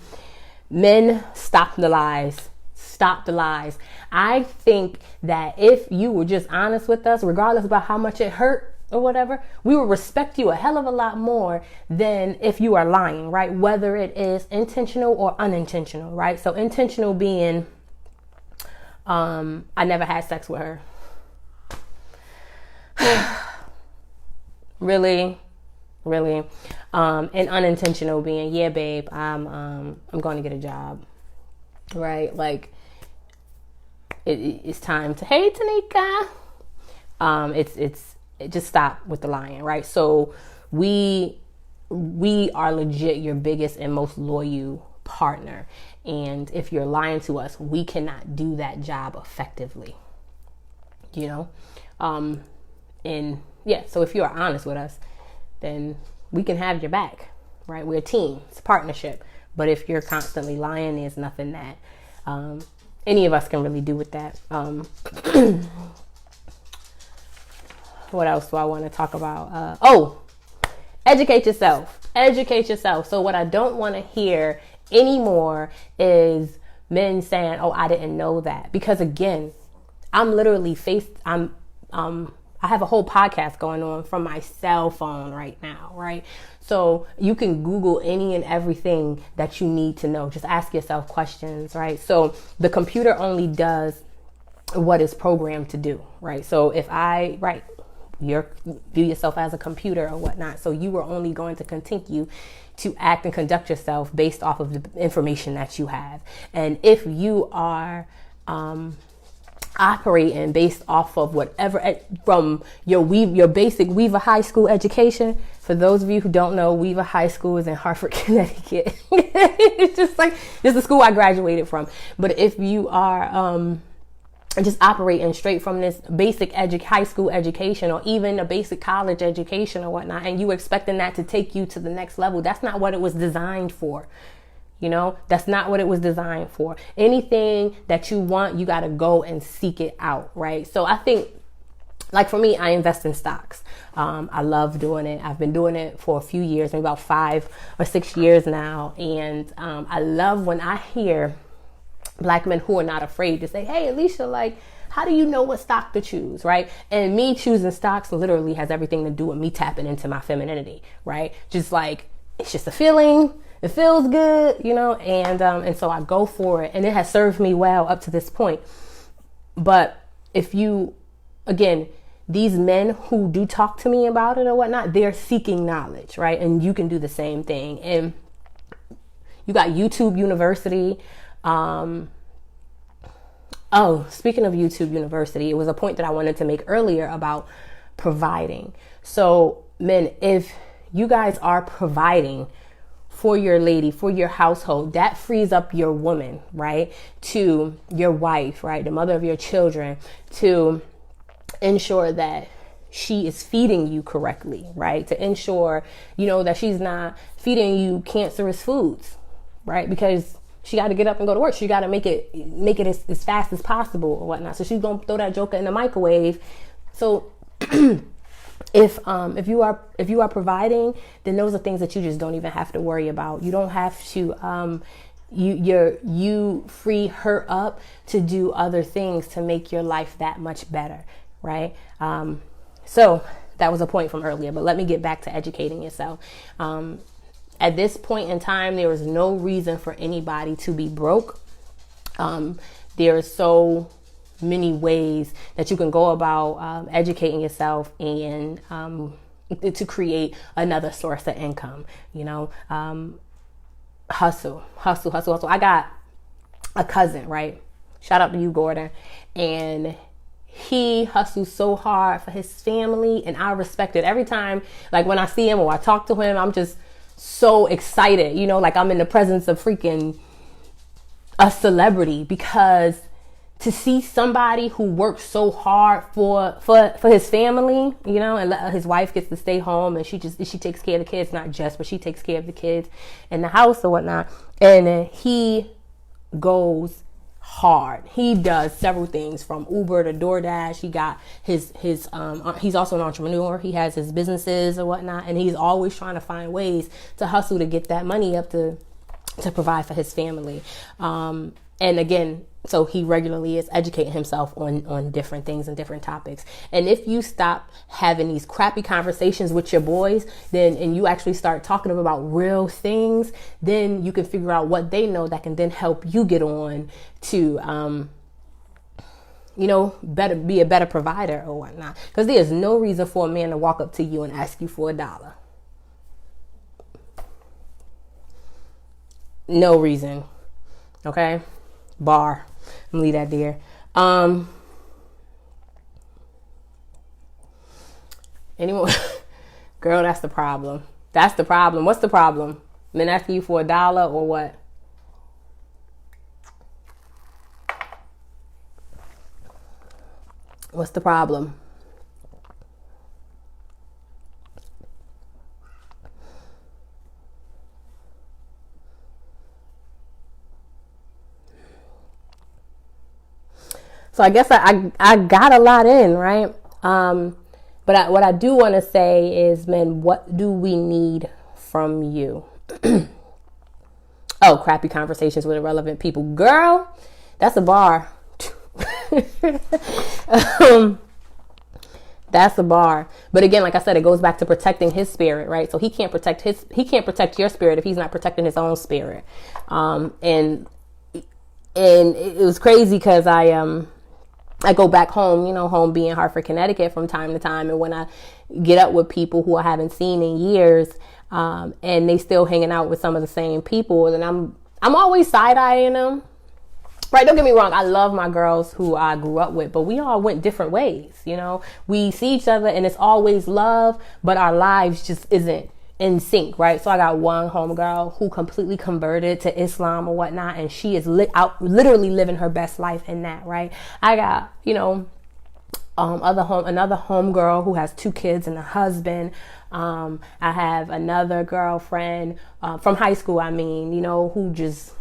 Men, stop the lies. Stop the lies. I think that if you were just honest with us, regardless about how much it hurt, or whatever, we will respect you a hell of a lot more than if you are lying, right? Whether it is intentional or unintentional, right? So intentional being, I never had sex with her. Really? And unintentional being, yeah, babe, I'm going to get a job, right? Like, it's time to, hey, Tanika. It just stop with the lying, right? So we are legit your biggest and most loyal partner. And if you're lying to us, we cannot do that job effectively, you know? And yeah, so if you're honest with us, then we can have your back, right? We're a team, it's a partnership. But if you're constantly lying, there's nothing that any of us can really do with that. What else do I want to talk about? Educate yourself. So what I don't want to hear anymore is men saying, oh, I didn't know that. Because again, I'm literally I have a whole podcast going on from my cell phone right now, right? So you can Google any and everything that you need to know. Just ask yourself questions, right? So the computer only does what it's programmed to do, right? So if you view yourself as a computer or whatnot, so you are only going to continue to act and conduct yourself based off of the information that you have. And if you are operating based off of whatever from your basic Weaver High School education. For those of you who don't know, Weaver High School is in Hartford, Connecticut. It's just like, this is the school I graduated from. But if you are just operating straight from this basic high school education, or even a basic college education or whatnot, and you expecting that to take you to the next level, that's not what it was designed for. You know, that's not what it was designed for. Anything that you want, you got to go and seek it out, right? So I think, like for me, I invest in stocks. I love doing it. I've been doing it for a few years, maybe about 5 or 6 years now. And I love when I hear Black men who are not afraid to say, hey, Alicia, like, how do you know what stock to choose, right? And me choosing stocks literally has everything to do with me tapping into my femininity, right? Just like, it's just a feeling. It feels good, you know, and so I go for it, and it has served me well up to this point. But if you, again, these men who do talk to me about it or whatnot, they're seeking knowledge, right? And you can do the same thing. And you got YouTube University. Speaking of YouTube University, it was a point that I wanted to make earlier about providing. So men, if you guys are providing for your lady, for your household, that frees up your woman, right? To your wife, right? The mother of your children, to ensure that she is feeding you correctly, right? To ensure, you know, that she's not feeding you cancerous foods, right? Because she got to get up and go to work. She got to make it as fast as possible or whatnot. So she's going to throw that joker in the microwave. So if you are providing, then those are things that you just don't even have to worry about. You don't have to you free her up to do other things to make your life that much better, right? So that was a point from earlier, but let me get back to educating yourself. At this point in time, there is no reason for anybody to be broke. There are so many ways that you can go about educating yourself and to create another source of income. You know, hustle. I got a cousin, right? Shout out to you, Gordon. And he hustles so hard for his family, and I respect it. Every time, like when I see him or I talk to him, I'm just so excited, you know, like I'm in the presence of freaking a celebrity, because to see somebody who works so hard for his family, you know, and his wife gets to stay home, and she takes care of the kids, not just, but she takes care of the kids in the house or whatnot. And he goes hard. He does several things, from Uber to DoorDash. He got his he's also an entrepreneur. He has his businesses or whatnot, and he's always trying to find ways to hustle to get that money up to provide for his family. And again, So he regularly is educating himself on different things and different topics. And if you stop having these crappy conversations with your boys, then, and you actually start talking to them about real things, then you can figure out what they know that can then help you get on to, be a better provider or whatnot. Because there's no reason for a man to walk up to you and ask you for $1. No reason. Okay? Bar. I'm gonna leave that there. Anymore. Girl, that's the problem. That's the problem. What's the problem? Men asking you for $1 or what? What's the problem? So I guess I got a lot in, right? But what I do want to say is, men, what do we need from you? Oh, crappy conversations with irrelevant people. Girl, that's a bar. That's a bar. But again, like I said, it goes back to protecting his spirit, right? So he can't protect your spirit if he's not protecting his own spirit. And it was crazy because I go back home, home being Hartford, Connecticut from time to time. And when I get up with people who I haven't seen in years, and they still hanging out with some of the same people, and I'm always side-eyeing them. Right, don't get me wrong. I love my girls who I grew up with, but we all went different ways. We see each other and it's always love, but our lives just isn't in sync, right? So I got one homegirl who completely converted to Islam or whatnot, and she is literally living her best life in that, right? I got, another homegirl who has 2 kids and a husband. I have another girlfriend from high school, who just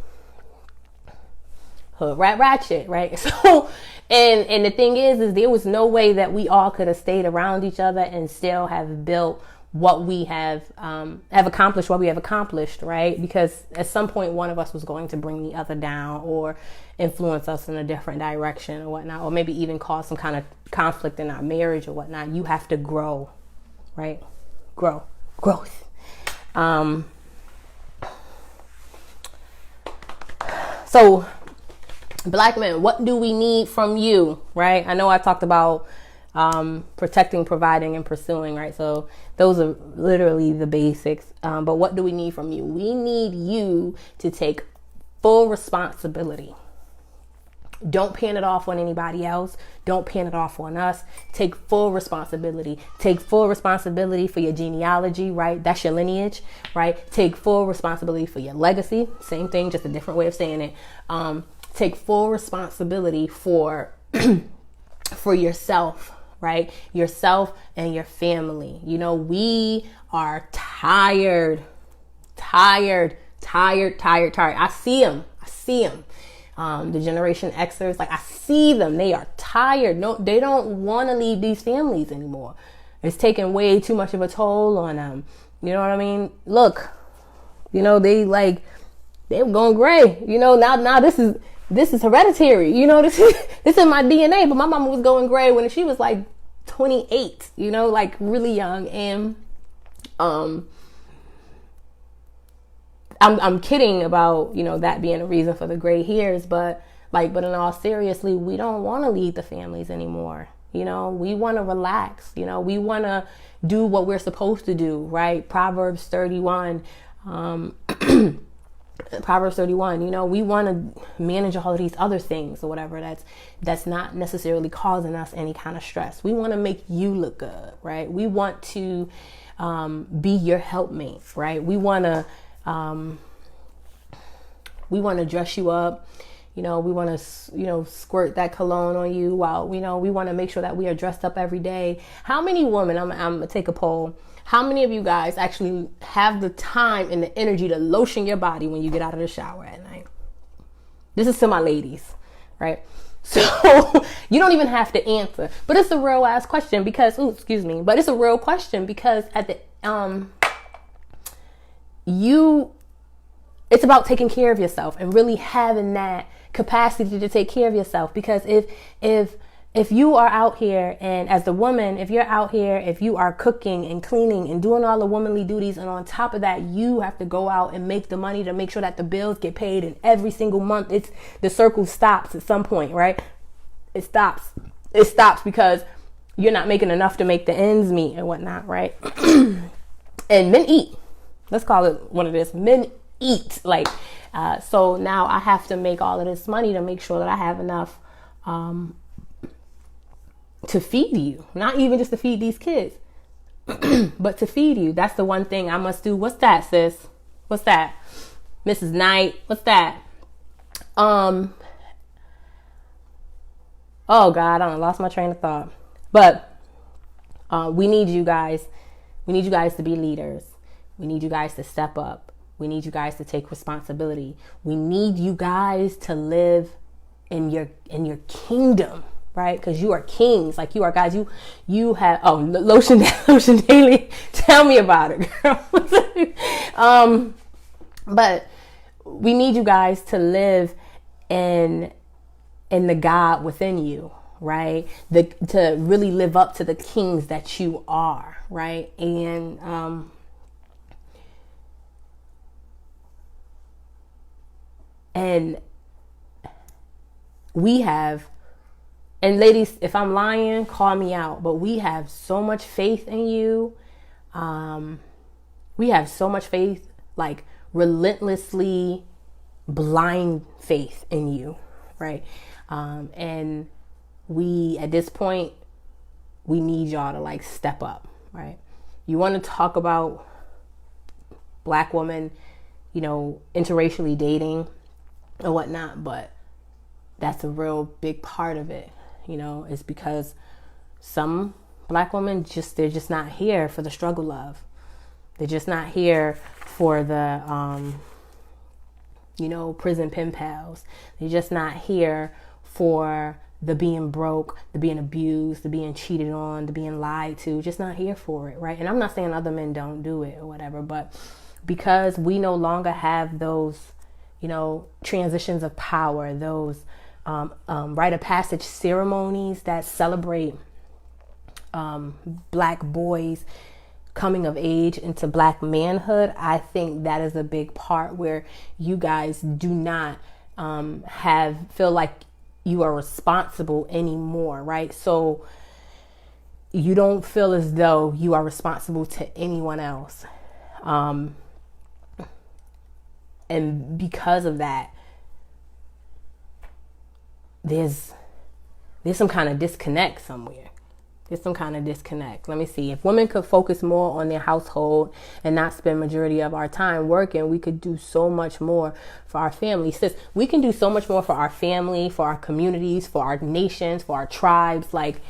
hood ratchet, right? So, and the thing is there was no way that we all could have stayed around each other and still have built what we have accomplished, what we have accomplished, right? Because at some point, one of us was going to bring the other down or influence us in a different direction or whatnot, or maybe even cause some kind of conflict in our marriage or whatnot. You have to grow, right? Growth. So, Black men, what do we need from you, right? I know I talked about protecting, providing, and pursuing, right? So those are literally the basics. But what do we need from you? We need you to take full responsibility. Don't pan it off on anybody else. Don't pan it off on us. Take full responsibility. Take full responsibility for your genealogy, right? That's your lineage, right? Take full responsibility for your legacy. Same thing, just a different way of saying it. Take full responsibility for yourself, right? Yourself and your family. We are tired. I see them. The Generation Xers, I see them. They are tired. No, they don't want to leave these families anymore. It's taking way too much of a toll on them. You know what I mean? Look, they're going gray. Now this is hereditary. This is my DNA. But my mama was going gray when she was 28. Really young. And I'm kidding about that being a reason for the gray hairs, but in all seriously, we don't want to lead the families anymore. We want to relax. We want to do what we're supposed to do, right? Proverbs 31. Proverbs 31, we want to manage all of these other things or whatever that's not necessarily causing us any kind of stress. We want to make you look good, right? We want to be your helpmate, right? We want to dress you up. We want to, squirt that cologne on you while, we want to make sure that we are dressed up every day. How many women, I'm going to take a poll. How many of you guys actually have the time and the energy to lotion your body when you get out of the shower at night? This is to my ladies, right? So you don't even have to answer, but it's a real ass question because, but it's a real question because at the, it's about taking care of yourself and really having that capacity to take care of yourself. Because if you are out here, and as the woman, if you're out here, if you are cooking and cleaning and doing all the womanly duties, and on top of that, you have to go out and make the money to make sure that the bills get paid, and every single month, the circle stops at some point, right? It stops because you're not making enough to make the ends meet and whatnot, right? And men eat. Let's call it what it is. Men eat. Like, so now I have to make all of this money to make sure that I have enough to feed you. Not even just to feed these kids, but to feed you. That's the one thing I must do. What's that, sis? What's that? Mrs. Knight, what's that? Oh God, I lost my train of thought. But we need you guys. We need you guys to be leaders. We need you guys to step up. We need you guys to take responsibility. We need you guys to live in your kingdom, right? Because you are kings. Like, you are guys. You have lotion daily. Tell me about it, girl. But we need you guys to live in the God within you, right? To really live up to the kings that you are, right? And we have, and ladies, if I'm lying, call me out, but we have so much faith in you. We have so much faith, like relentlessly blind faith in you, right? And we, at this point, we need y'all to like step up, right? You want to talk about Black women, interracially dating and whatnot, but that's a real big part of it, is because some Black women they're just not here for the struggle of. They're just not here for the, prison pen pals. They're just not here for the being broke, the being abused, the being cheated on, the being lied to. Just not here for it, right? And I'm not saying other men don't do it or whatever, but because we no longer have those, transitions of power, those rite of passage ceremonies that celebrate Black boys coming of age into Black manhood, I think that is a big part where you guys do not feel like you are responsible anymore, right? So you don't feel as though you are responsible to anyone else. And because of that, there's some kind of disconnect somewhere. There's some kind of disconnect. Let me see. If women could focus more on their household and not spend majority of our time working, we could do so much more for our family. Sis, we can do so much more for our family, for our communities, for our nations, for our tribes. Like,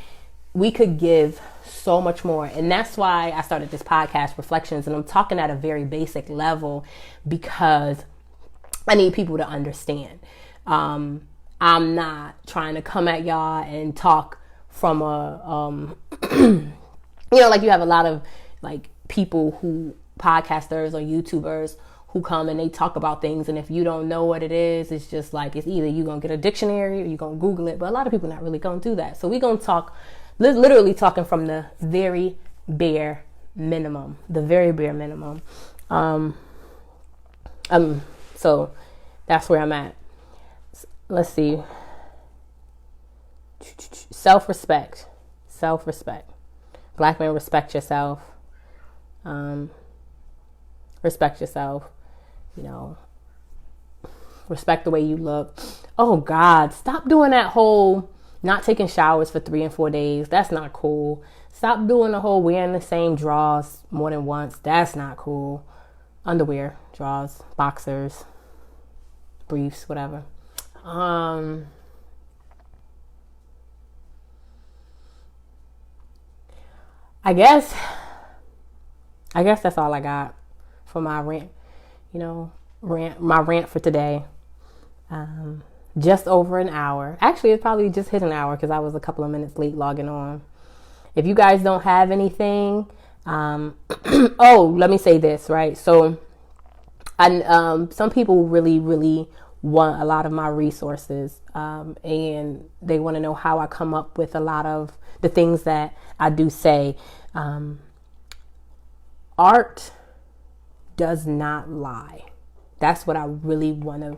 we could give so much more. And that's why I started this podcast, Reflections. And I'm talking at a very basic level because I need people to understand. I'm not trying to come at y'all and talk from a, like you have a lot of like people podcasters or YouTubers who come and they talk about things. And if you don't know what it is, it's just like, it's either you're going to get a dictionary or you're going to Google it. But a lot of people not really going to do that. So we're going to talk, literally talking from the very bare minimum, So that's where I'm at. Let's see. Self-respect. Black men, respect yourself. Respect yourself. Respect the way you look. Oh God, stop doing that whole not taking showers for 3 and 4 days. That's not cool. Stop doing the whole wearing the same drawers more than once. That's not cool. Underwear, drawers, boxers, briefs, whatever. I guess that's all I got for my rant. My rant for today. Just over an hour. Actually, it probably just hit an hour because I was a couple of minutes late logging on. If you guys don't have anything, let me say this, right? So And some people really, really want a lot of my resources, and they want to know how I come up with a lot of the things that I do say. Art does not lie. That's what I really want to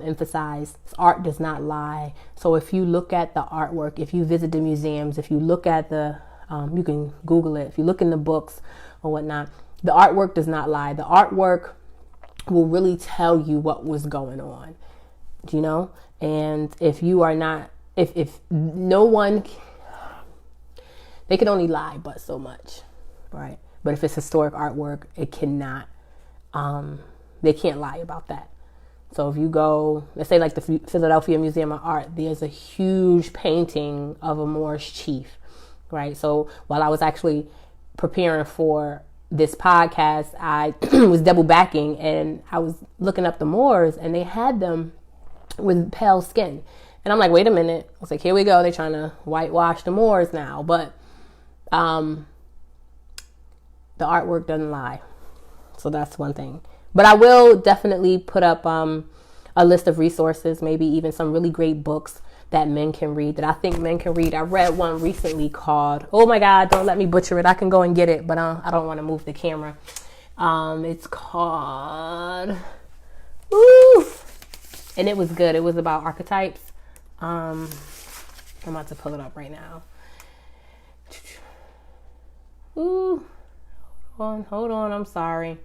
emphasize. Art does not lie. So if you look at the artwork, if you visit the museums, if you look at the, you can Google it, if you look in the books or whatnot, the artwork does not lie. The artwork will really tell you what was going on, you know? And if you are not, if no one, they can only lie but so much, right? But if it's historic artwork, it cannot, they can't lie about that. So if you go, let's say like the Philadelphia Museum of Art, there's a huge painting of a Moorish chief, right? So while I was actually preparing for this podcast, I was double backing and I was looking up the Moors, and they had them with pale skin. And I'm like, wait a minute. I was like, here we go. They're trying to whitewash the Moors now. But the artwork doesn't lie. So that's one thing. But I will definitely put up a list of resources, maybe even some really great books that men can read, that I think men can read. I read one recently called, oh my God, don't let me butcher it. I can go and get it, but I don't want to move the camera. It's called, and it was good. It was about archetypes. I'm about to pull it up right now. Hold on. I'm sorry.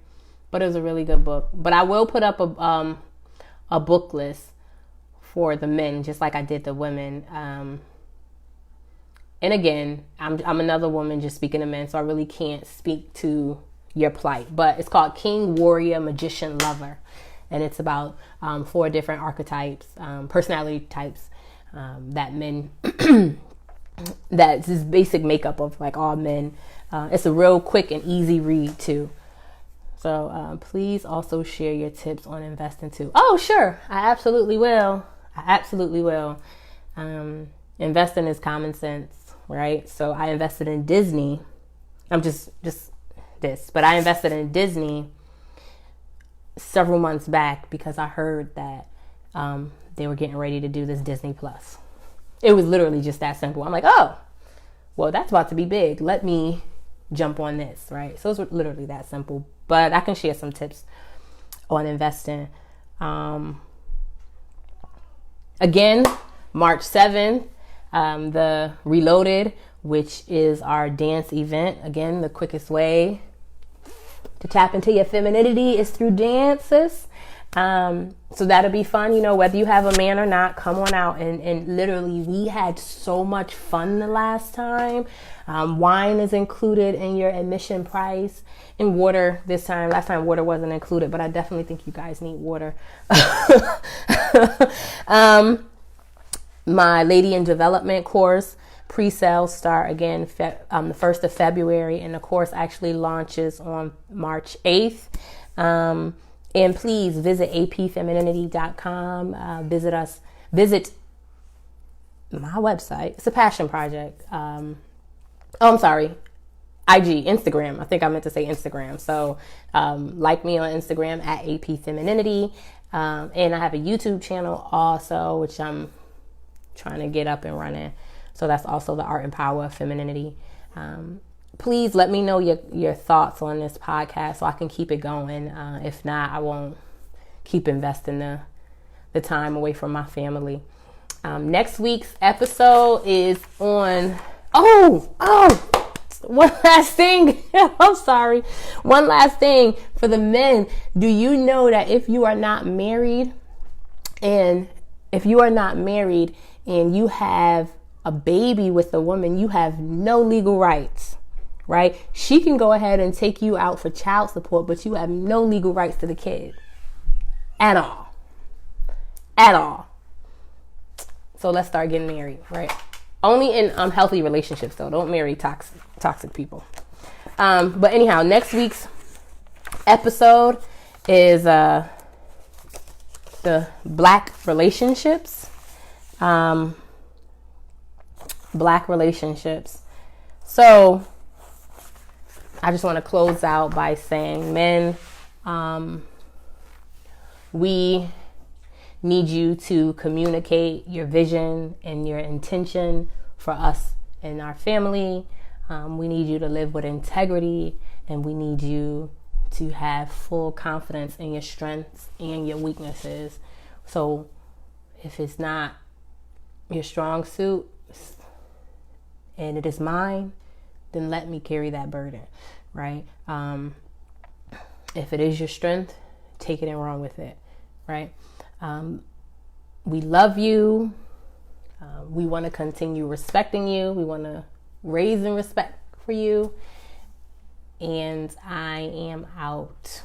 But it was a really good book. But I will put up a book list for the men, just like I did the women. And again, I'm another woman just speaking to men, so I really can't speak to your plight. But it's called King, Warrior, Magician, Lover. And it's about 4 different archetypes, personality types that men, that's this basic makeup of like all men. It's a real quick and easy read too. So please also share your tips on investing too. Oh, sure. I absolutely will. Investing is common sense, right? So I invested in Disney. I'm just this, but I invested in Disney several months back because I heard that they were getting ready to do this Disney Plus. It was literally just that simple. I'm like, oh, well, that's about to be big. Let me jump on this, right? So it's literally that simple. But I can share some tips on investing. Again, March 7th, the Reloaded, which is our dance event. Again, the quickest way to tap into your femininity is through dances. So that'll be fun, you know, whether you have a man or not, come on out. And literally, we had so much fun the last time. Wine is included in your admission price, and water this time. Last time water wasn't included, but I definitely think you guys need water. My Lady in Development course, pre-sales start again the 1st of February, and the course actually launches on March 8th. And please visit apfemininity.com. Visit my website. It's a passion project. I'm sorry. Instagram. I think I meant to say Instagram. So like me on Instagram at apfemininity. And I have a YouTube channel also, which I'm trying to get up and running. So that's also the Art and Power of Femininity. Please let me know your thoughts on this podcast so I can keep it going. If not, I won't keep investing the time away from my family. Next week's episode is on... one last thing. I'm sorry. One last thing for the men. Do you know that if you are not married and you have a baby with a woman, you have no legal rights, right? She can go ahead and take you out for child support, but you have no legal rights to the kid at all. So let's start getting married, right? Only in healthy relationships, though. Don't marry toxic people. But anyhow, next week's episode is the Black relationships. Black relationships. So I just want to close out by saying, men, We need you to communicate your vision and your intention for us and our family. We need you to live with integrity, and we need you to have full confidence in your strengths and your weaknesses. So if it's not your strong suit and it is mine, then let me carry that burden, right? If it is your strength, take it and run with it, right? We love you. We want to continue respecting you. We want to raise in respect for you. And I am out.